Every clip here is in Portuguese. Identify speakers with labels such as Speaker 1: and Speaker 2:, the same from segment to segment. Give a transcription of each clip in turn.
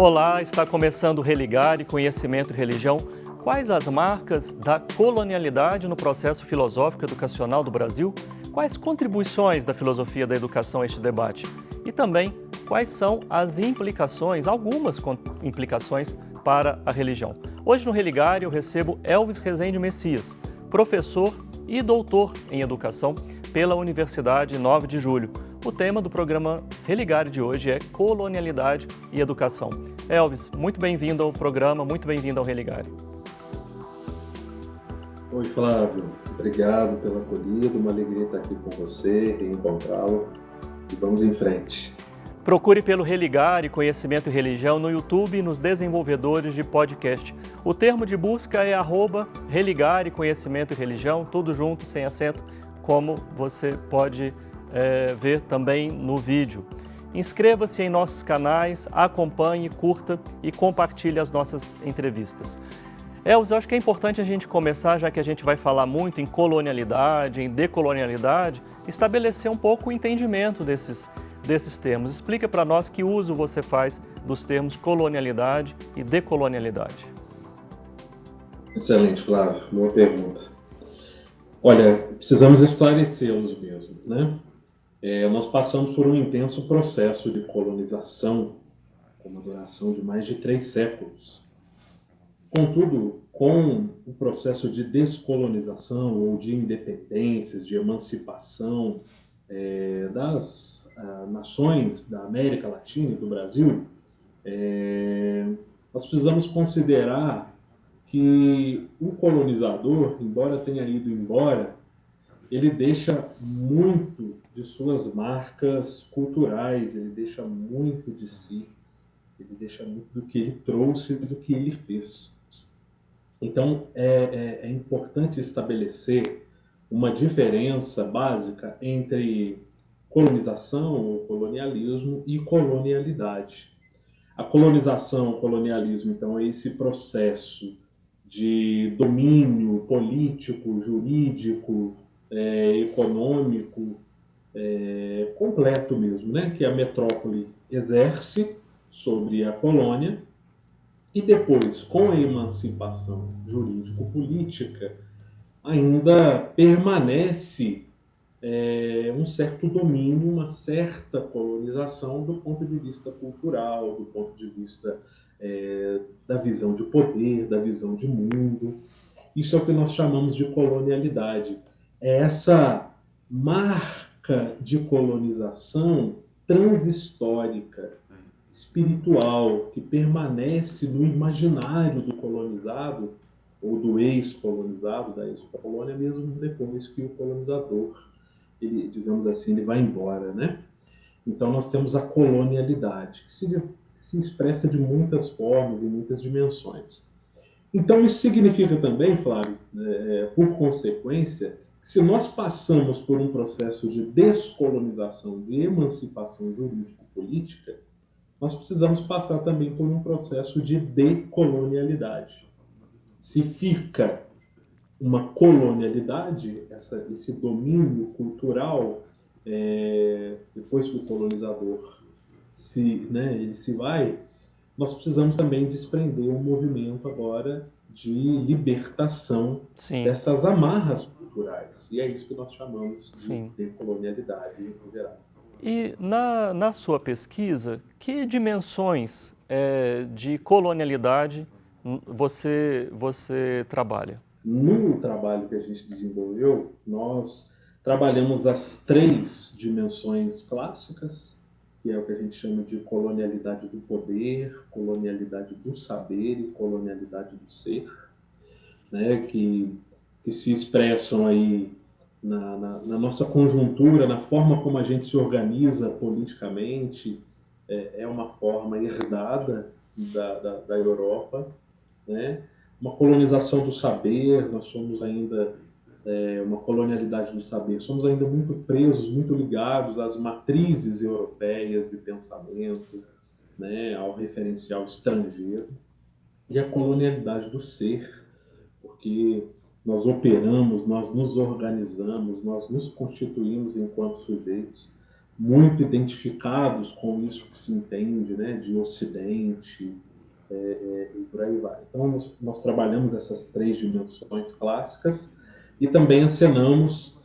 Speaker 1: Olá, está começando o Religare, Conhecimento e Religião. Quais as marcas da colonialidade no processo filosófico educacional do Brasil? Quais contribuições da filosofia da educação a este debate? E também, quais são as implicações, algumas implicações para a religião? Hoje no Religare eu recebo Elvis Rezende Messias, professor e doutor em educação pela Universidade 9 de Julho. O tema do programa Religare de hoje é colonialidade e educação. Elvis, muito bem-vindo ao programa, muito bem-vindo ao Religare.
Speaker 2: Oi, Flávio. Obrigado pela acolhida, uma alegria estar aqui com você, reencontrá-lo e vamos em frente.
Speaker 1: Procure pelo Religare, Conhecimento e Religião no YouTube e nos desenvolvedores de podcast. O termo de busca é @Religare, Conhecimento e Religião, tudo junto, sem acento, como você pode ver também no vídeo. Inscreva-se em nossos canais, acompanhe, curta e compartilhe as nossas entrevistas. Elvis, eu acho que é importante a gente começar, já que a gente vai falar muito em colonialidade, em decolonialidade, estabelecer um pouco o entendimento desses termos. Explica para nós que uso você faz dos termos colonialidade e decolonialidade.
Speaker 2: Excelente, Flávio. Boa pergunta. Olha, precisamos esclarecê-los mesmo, né? Nós passamos por um intenso processo de colonização, com uma duração de mais de 3 séculos. Contudo, com o processo de descolonização ou de independências, de emancipação das nações da América Latina e do Brasil, nós precisamos considerar que o colonizador, embora tenha ido embora, ele deixa muito de suas marcas culturais, ele deixa muito de si, ele deixa muito do que ele trouxe, do que ele fez. Então, é importante estabelecer uma diferença básica entre colonização ou colonialismo e colonialidade. A colonização, o colonialismo, então, é esse processo de domínio político, jurídico, econômico, completo mesmo, né? Que a metrópole exerce sobre a colônia e depois, com a emancipação jurídico-política, ainda permanece um certo domínio, uma certa colonização do ponto de vista cultural, do ponto de vista da visão de poder, da visão de mundo. Isso é o que nós chamamos de colonialidade. É essa marca de colonização transhistórica, espiritual, que permanece no imaginário do colonizado ou do ex-colonizado, da ex-colônia, mesmo depois que o colonizador, ele, digamos assim, ele vai embora, né? Então nós temos a colonialidade, que se expressa de muitas formas e muitas dimensões. Então isso significa também, Flávio, por consequência, que se nós passamos por um processo de descolonização, de emancipação jurídico-política, nós precisamos passar também por um processo de decolonialidade. Se fica uma colonialidade, esse domínio cultural, depois que o colonizador ele se vai, nós precisamos também desprender um movimento agora de libertação dessas amarras culturais. E é isso que nós chamamos de decolonialidade em geral.
Speaker 1: E na sua pesquisa, que dimensões de colonialidade você trabalha?
Speaker 2: No trabalho que a gente desenvolveu, nós trabalhamos as 3 dimensões clássicas, que é o que a gente chama de colonialidade do poder, colonialidade do saber e colonialidade do ser, né, que se expressam aí na nossa conjuntura, na forma como a gente se organiza politicamente. É uma forma herdada da Europa, né? Uma colonização do saber, nós somos ainda uma colonialidade do saber, somos ainda muito presos, muito ligados às matrizes europeias de pensamento, né? Ao referencial estrangeiro, e a colonialidade do ser, porque nós operamos, nós nos organizamos, nós nos constituímos enquanto sujeitos muito identificados com isso que se entende, né, de Ocidente, e por aí vai. Então, nós trabalhamos essas três dimensões clássicas e também acenamos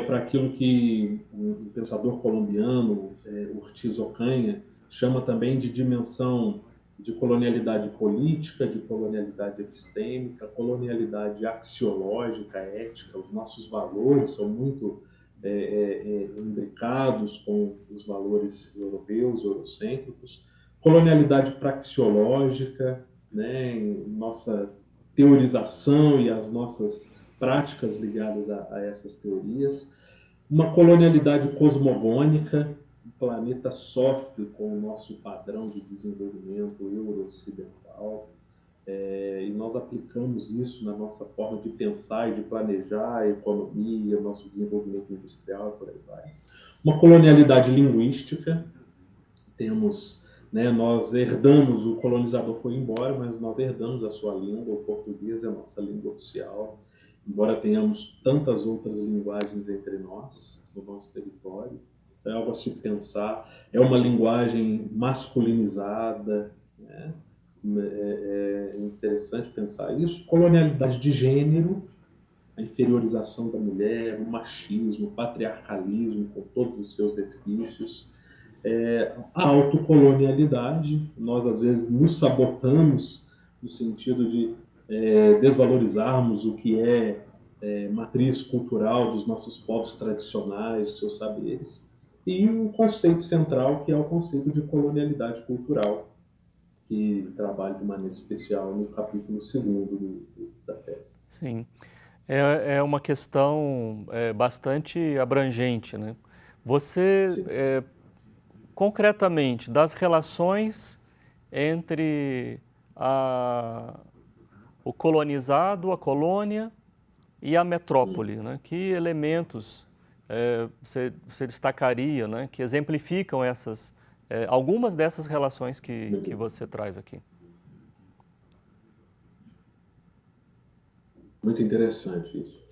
Speaker 2: para aquilo que um pensador colombiano, Ortiz Ocaña, chama também de dimensão de colonialidade política, de colonialidade epistêmica, colonialidade axiológica, ética. Os nossos valores são muito imbricados com os valores europeus, eurocêntricos. Colonialidade praxeológica, né, nossa teorização e as nossas práticas ligadas a essas teorias. Uma colonialidade cosmogônica, o planeta sofre com o nosso padrão de desenvolvimento euro-ocidental, e nós aplicamos isso na nossa forma de pensar e de planejar a economia, o nosso desenvolvimento industrial e por aí vai. Uma colonialidade linguística, temos, né, nós herdamos, o colonizador foi embora, mas nós herdamos a sua língua, o português é a nossa língua oficial, embora tenhamos tantas outras linguagens entre nós, no nosso território. É algo a se pensar, é uma linguagem masculinizada, né? É interessante pensar isso. Colonialidade de gênero, a inferiorização da mulher, o machismo, o patriarcalismo, com todos os seus resquícios. A autocolonialidade, nós às vezes nos sabotamos no sentido de desvalorizarmos o que é matriz cultural dos nossos povos tradicionais, dos seus saberes, e um conceito central que é o conceito de colonialidade cultural, que trabalho de maneira especial no capítulo 2º da tese.
Speaker 1: Sim, é uma questão bastante abrangente, né? Você, concretamente, das relações entre o colonizado, a colônia e a metrópole, né? Que elementos você destacaria, né? Que exemplificam algumas dessas relações que você traz aqui?
Speaker 2: Muito interessante isso.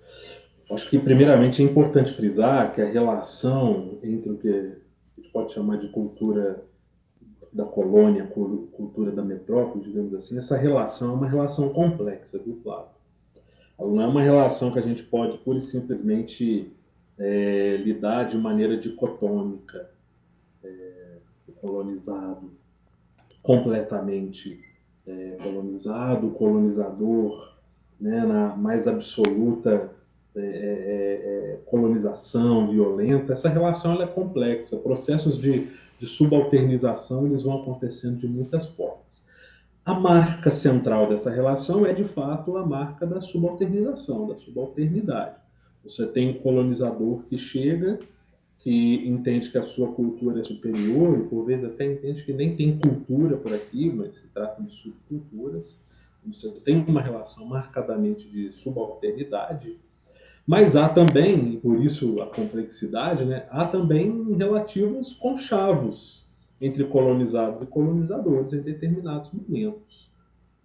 Speaker 2: Acho que, primeiramente, é importante frisar que a relação entre o que a gente pode chamar de cultura da colônia, cultura da metrópole, digamos assim, essa relação é uma relação complexa, viu, Flávio? Ela não é uma relação que a gente pode, pura e simplesmente, lidar de maneira dicotômica, o colonizado completamente colonizado, o colonizador, né, na mais absoluta colonização violenta. Essa relação ela é complexa. Processos de subalternização eles vão acontecendo de muitas formas. A marca central dessa relação é, de fato, a marca da subalternização, da subalternidade. Você tem um colonizador que chega, que entende que a sua cultura é superior, e por vezes até entende que nem tem cultura por aqui, mas se trata de subculturas. Você tem uma relação marcadamente de subalternidade, mas há também, e por isso a complexidade, né, há também relativos conchavos entre colonizados e colonizadores em determinados momentos,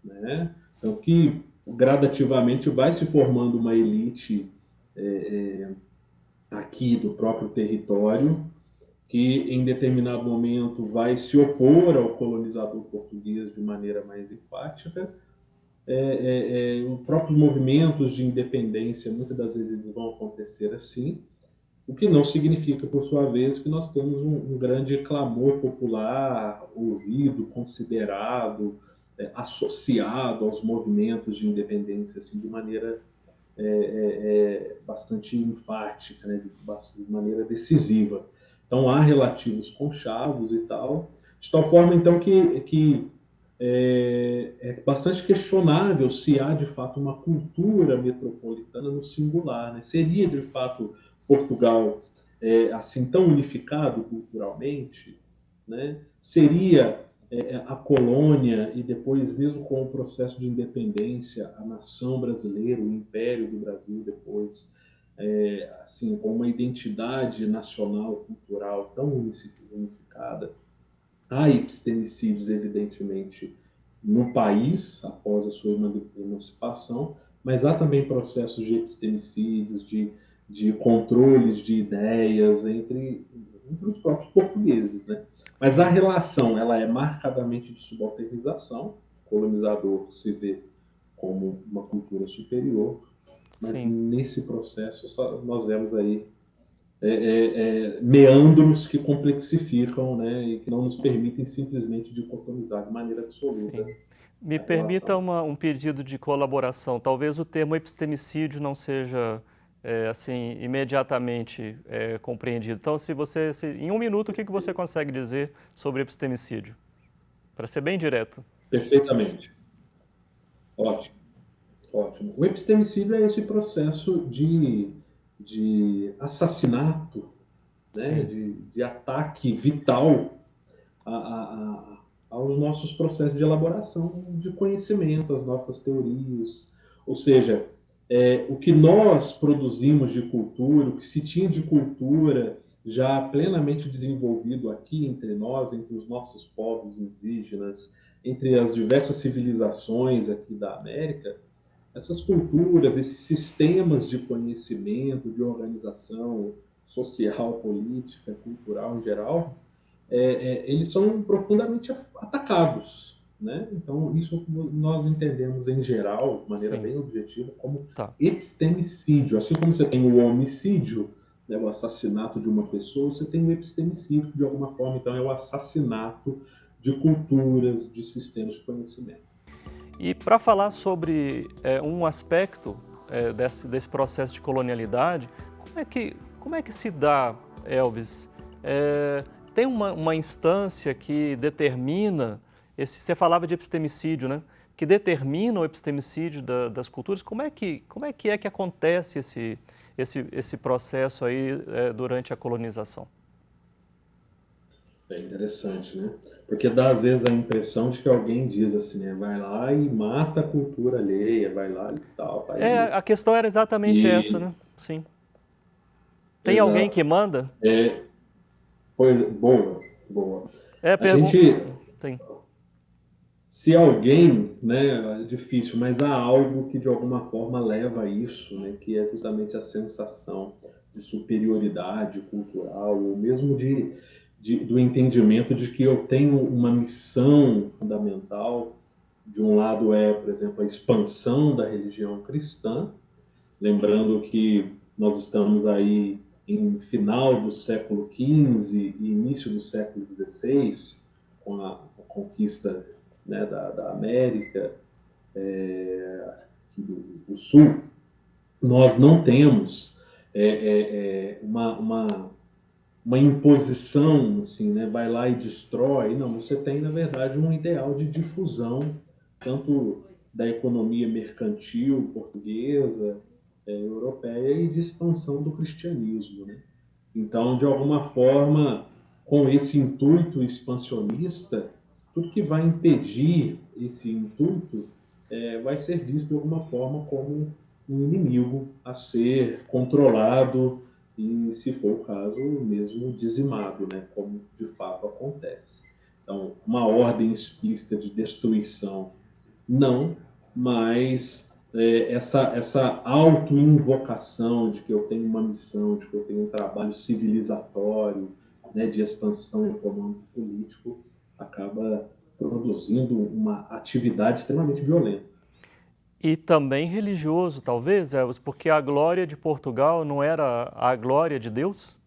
Speaker 2: né? Então, que gradativamente vai se formando uma elite aqui do próprio território, que em determinado momento vai se opor ao colonizador português de maneira mais enfática. Os próprios movimentos de independência, muitas das vezes, eles vão acontecer assim, o que não significa, por sua vez, que nós temos um grande clamor popular ouvido, considerado, associado aos movimentos de independência assim, de maneira bastante enfática, né, de maneira decisiva. Então, há relativos conchavos e tal, de tal forma, então, que é bastante questionável se há, de fato, uma cultura metropolitana no singular, né? Seria, de fato, Portugal assim tão unificado culturalmente, né? Seria a colônia e depois, mesmo com o processo de independência, a nação brasileira, o Império do Brasil depois, assim, com uma identidade nacional, cultural tão unificada? Há epistemicídios, evidentemente, no país, após a sua emancipação, mas há também processos de epistemicídios, de controles de ideias entre entre os próprios portugueses, né? Mas a relação, ela é marcadamente de subalternização. O colonizador se vê como uma cultura superior, mas
Speaker 1: Sim.
Speaker 2: nesse processo nós vemos aí meandros que complexificam, né, e que não nos permitem simplesmente dicotomizar de maneira absoluta
Speaker 1: Sim. Me
Speaker 2: a
Speaker 1: permita
Speaker 2: relação.
Speaker 1: um pedido de colaboração. Talvez o termo epistemicídio não seja assim imediatamente compreendido. Então, em um minuto, o que você consegue dizer sobre epistemicídio? Para ser bem direto.
Speaker 2: Perfeitamente. Ótimo, ótimo. O epistemicídio é esse processo de assassinato, né,
Speaker 1: Sim,
Speaker 2: de ataque vital aos nossos processos de elaboração de conhecimento, às nossas teorias. Ou seja, o que nós produzimos de cultura, o que se tinha de cultura já plenamente desenvolvido aqui entre nós, entre os nossos povos indígenas, entre as diversas civilizações aqui da América, essas culturas, esses sistemas de conhecimento, de organização social, política, cultural em geral, eles são profundamente atacados, né? Então, isso nós entendemos em geral, de maneira
Speaker 1: sim,
Speaker 2: bem objetiva, como
Speaker 1: tá.
Speaker 2: epistemicídio. Assim como você tem o homicídio, né, o assassinato de uma pessoa, você tem o epistemicídio, que de alguma forma, então, é o assassinato de culturas, de sistemas de conhecimento.
Speaker 1: E para falar sobre um aspecto desse processo de colonialidade, como é que se dá, Elvis? Tem uma instância que determina, você falava de epistemicídio, né? Que determina o epistemicídio das culturas. Como é que acontece esse processo aí durante a colonização?
Speaker 2: É interessante, né? Porque dá às vezes a impressão de que alguém diz assim, né? Vai lá e mata a cultura alheia, vai lá e tal, faz
Speaker 1: A
Speaker 2: isso.
Speaker 1: questão era exatamente essa,
Speaker 2: E,
Speaker 1: né? Sim. Tem alguém
Speaker 2: exato.
Speaker 1: que manda?
Speaker 2: Boa, boa.
Speaker 1: É,
Speaker 2: A
Speaker 1: pergunta.
Speaker 2: gente,
Speaker 1: Tem.
Speaker 2: se alguém, né, é difícil, mas há algo que de alguma forma leva a isso, né? Que é justamente a sensação de superioridade cultural, ou mesmo do entendimento de que eu tenho uma missão fundamental. De um lado por exemplo, a expansão da religião cristã, lembrando que nós estamos aí em final do século XV e início do século XVI, com a conquista, né, da América do Sul. Nós não temos uma imposição, assim, né? Vai lá e destrói. Não, você tem, na verdade, um ideal de difusão, tanto da economia mercantil portuguesa, europeia, e de expansão do cristianismo, né? Então, de alguma forma, com esse intuito expansionista, tudo que vai impedir esse intuito vai ser visto de alguma forma como um inimigo a ser controlado e, se for o caso, mesmo dizimado, né, como de fato acontece. Então, uma ordem explícita de destruição, não, mas essa auto-invocação de que eu tenho uma missão, de que eu tenho um trabalho civilizatório, né, de expansão econômico político, acaba produzindo uma atividade extremamente violenta.
Speaker 1: E também religioso, talvez, Elvis, porque a glória de Portugal não era a glória de Deus?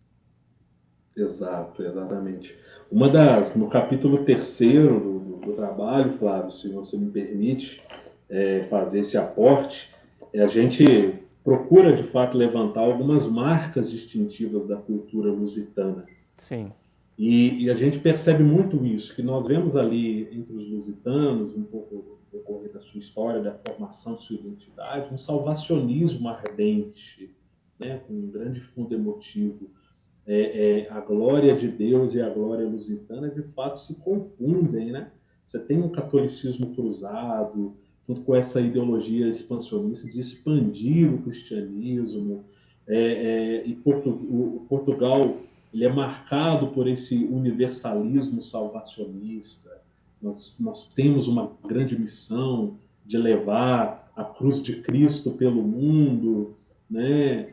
Speaker 2: Exato, exatamente. No capítulo 3º do trabalho, Flávio, se você me permite fazer esse aporte, a gente procura, de fato, levantar algumas marcas distintivas da cultura lusitana.
Speaker 1: Sim.
Speaker 2: E a gente percebe muito isso, que nós vemos ali entre os lusitanos, um pouco no decorrer da sua história, da formação de sua identidade, um salvacionismo ardente, né, com um grande fundo emotivo. A glória de Deus e a glória lusitana de fato se confundem, né? Você tem um catolicismo cruzado, junto com essa ideologia expansionista de expandir o cristianismo, e Portugal ele é marcado por esse universalismo salvacionista. Nós temos uma grande missão de levar a cruz de Cristo pelo mundo, né?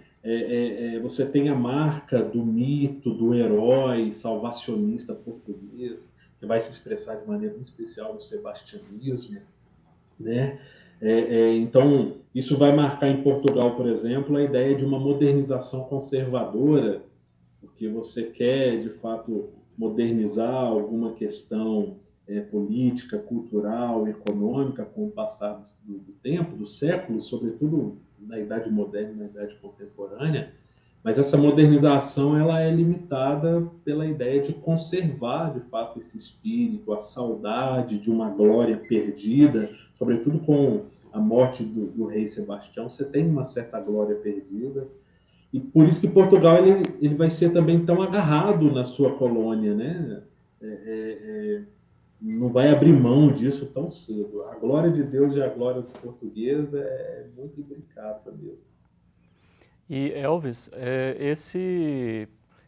Speaker 2: Você tem a marca do mito, do herói salvacionista português, que vai se expressar de maneira muito especial no sebastianismo, né? Então, isso vai marcar em Portugal, por exemplo, a ideia de uma modernização conservadora, porque você quer, de fato, modernizar alguma questão política, cultural, econômica com o passar do tempo, do século, sobretudo na Idade Moderna e na Idade Contemporânea, mas essa modernização ela é limitada pela ideia de conservar, de fato, esse espírito, a saudade de uma glória perdida, sobretudo com a morte do rei Sebastião, você tem uma certa glória perdida. E por isso que Portugal ele vai ser também tão agarrado na sua colônia, né? Não vai abrir mão disso tão cedo. A glória de Deus e a glória do português é muito imbricada mesmo.
Speaker 1: E Elvis,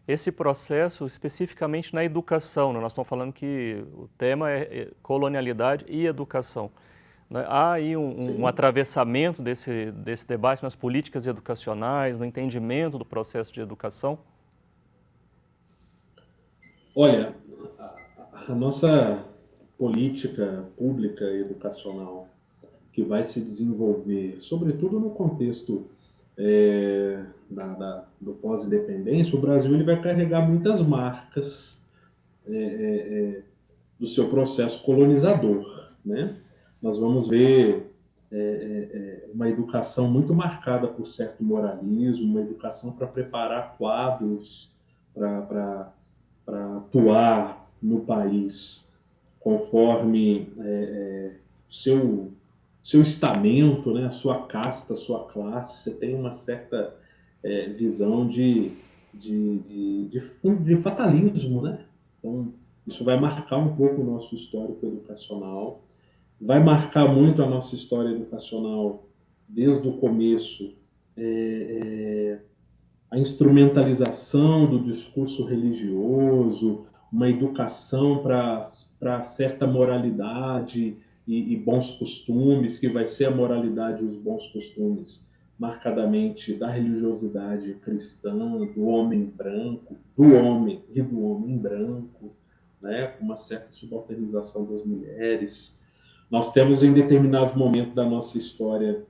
Speaker 1: esse processo especificamente na educação, né? Nós estamos falando que o tema é colonialidade e educação. Né? Há aí um atravessamento desse debate nas políticas educacionais, no entendimento do processo de educação?
Speaker 2: Olha, a nossa política pública educacional que vai se desenvolver, sobretudo no contexto do pós-independência, o Brasil ele vai carregar muitas marcas do seu processo colonizador, né? Nós vamos ver uma educação muito marcada por certo moralismo, uma educação para preparar quadros para atuar no país conforme seu estamento, né, a sua casta, a sua classe. Você tem uma certa visão de fatalismo, né? Então, isso vai marcar um pouco o nosso histórico educacional, vai marcar muito a nossa história educacional desde o começo, a instrumentalização do discurso religioso, uma educação para certa moralidade e bons costumes, que vai ser a moralidade e os bons costumes marcadamente da religiosidade cristã, do homem branco, do homem branco, né, com uma certa subalternização das mulheres. Nós temos em determinados momentos da nossa história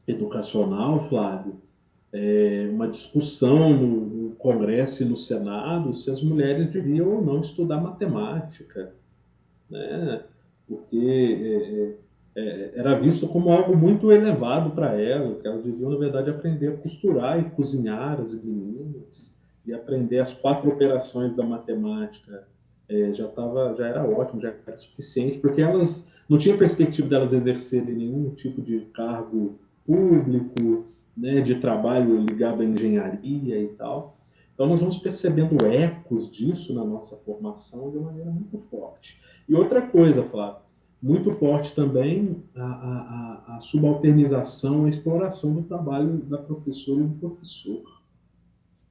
Speaker 2: educacional, Flávio, uma discussão no Congresso e no Senado se as mulheres deviam ou não estudar matemática, né? Porque era visto como algo muito elevado para elas, que elas deviam, na verdade, aprender a costurar e cozinhar as meninas, e aprender as 4 operações da matemática. Já era ótimo, já era suficiente, porque elas não tinham perspectiva de elas exercerem nenhum tipo de cargo público, né, de trabalho ligado à engenharia e tal. Então, nós vamos percebendo ecos disso na nossa formação de uma maneira muito forte. E outra coisa, Flávio, muito forte também a subalternização, a exploração do trabalho da professora e do professor.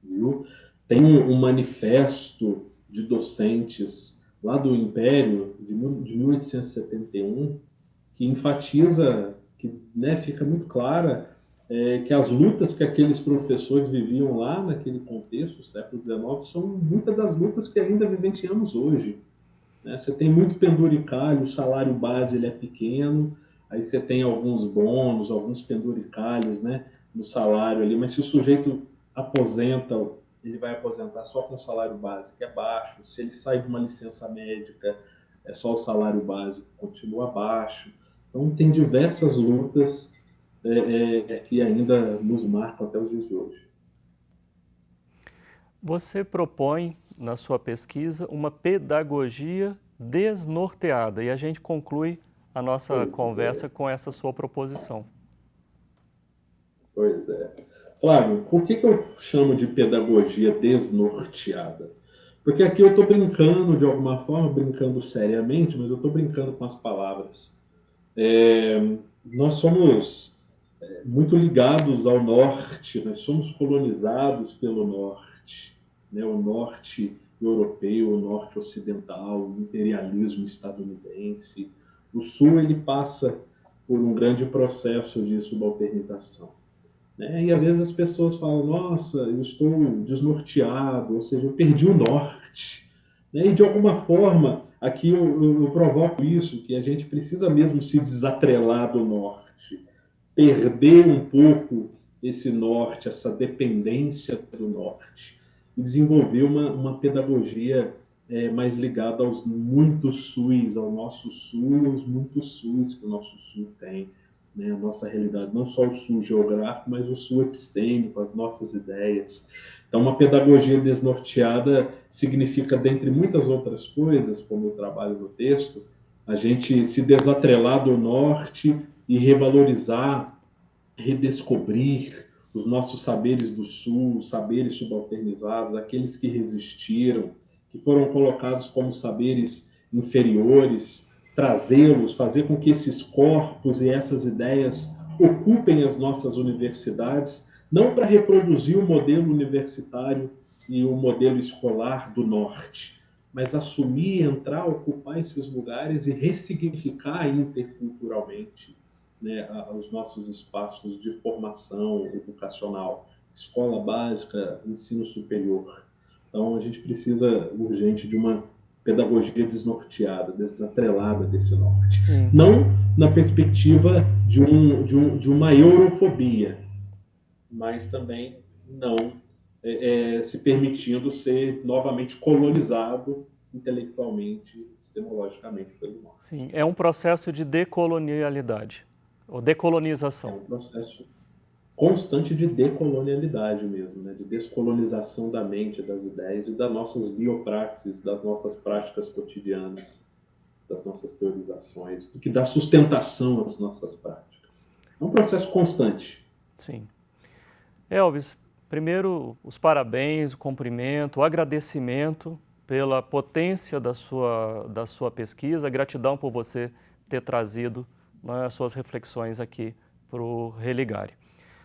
Speaker 2: Viu? Tem um manifesto de docentes lá do Império, de 1871, que enfatiza, que, né, fica muito clara que as lutas que aqueles professores viviam lá naquele contexto, século XIX, são muitas das lutas que ainda vivenciamos hoje. Né? Você tem muito penduricalho, o salário base ele é pequeno, aí você tem alguns bônus, alguns penduricalhos, né, no salário ali, mas se o sujeito aposenta, ele vai aposentar só com o salário base, que é baixo. Se ele sai de uma licença médica, é só o salário básico, continua baixo. Então, tem diversas lutas que ainda nos marcam até os dias de hoje.
Speaker 1: Você propõe, na sua pesquisa, uma pedagogia desnorteada, e a gente conclui a nossa conversa com essa sua proposição.
Speaker 2: Pois é. Flávio, por que eu chamo de pedagogia desnorteada? Porque aqui eu estou brincando, de alguma forma, brincando seriamente, mas eu estou brincando com as palavras. Nós somos muito ligados ao norte, nós somos colonizados pelo norte, né? O norte europeu, o norte ocidental, o imperialismo estadunidense. O sul ele passa por um grande processo de subalternização. né? E às vezes as pessoas falam, nossa, eu estou desnorteado, ou seja, eu perdi o norte, né? E de alguma forma, aqui eu provoco isso, que a gente precisa mesmo se desatrelar do norte, perder um pouco esse norte, essa dependência do norte, e desenvolver uma pedagogia mais ligada aos muitos SUS, ao nosso sul, os muitos SUS que o nosso sul tem, né? A nossa realidade, não só o sul geográfico, mas o sul epistêmico, as nossas ideias. Então, uma pedagogia desnorteada significa, dentre muitas outras coisas, como eu trabalho no texto, a gente se desatrelar do norte e revalorizar, redescobrir os nossos saberes do sul, os saberes subalternizados, aqueles que resistiram, que foram colocados como saberes inferiores, trazê-los, fazer com que esses corpos e essas ideias ocupem as nossas universidades, não para reproduzir o modelo universitário e o modelo escolar do norte, mas assumir, entrar, ocupar esses lugares e ressignificar interculturalmente, né, os nossos espaços de formação educacional, escola básica, ensino superior. Então, a gente precisa urgente de uma pedagogia desnorteada, desatrelada desse norte.
Speaker 1: Sim.
Speaker 2: Não na perspectiva de uma eurofobia, mas também não se permitindo ser novamente colonizado intelectualmente, epistemologicamente pelo norte.
Speaker 1: Sim, é um processo de decolonialidade, ou decolonização.
Speaker 2: É um processo constante de decolonialidade mesmo, né? De descolonização da mente, das ideias e das nossas biopraxis, das nossas práticas cotidianas, das nossas teorizações, do que dá sustentação às nossas práticas. É um processo constante.
Speaker 1: Sim. Elvis, primeiro os parabéns, o cumprimento, o agradecimento pela potência da sua pesquisa, gratidão por você ter trazido, né, as suas reflexões aqui para o Religare.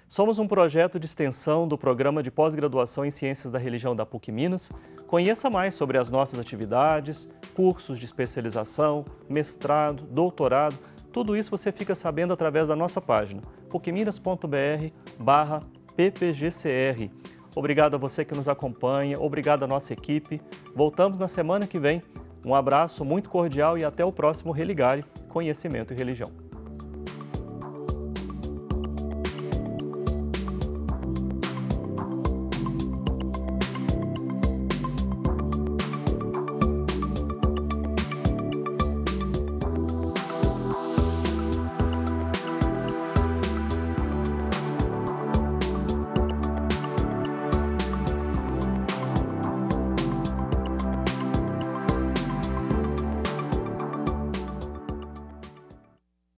Speaker 1: Somos um projeto de extensão do Programa de Pós-Graduação em Ciências da Religião da PUC Minas. Conheça mais sobre as nossas atividades, cursos de especialização, mestrado, doutorado. Tudo isso você fica sabendo através da nossa página, pucminas.br/ppgcr. Obrigado a você que nos acompanha, obrigado à nossa equipe. Voltamos na semana que vem. Um abraço muito cordial e até o próximo Religare, Conhecimento e Religião.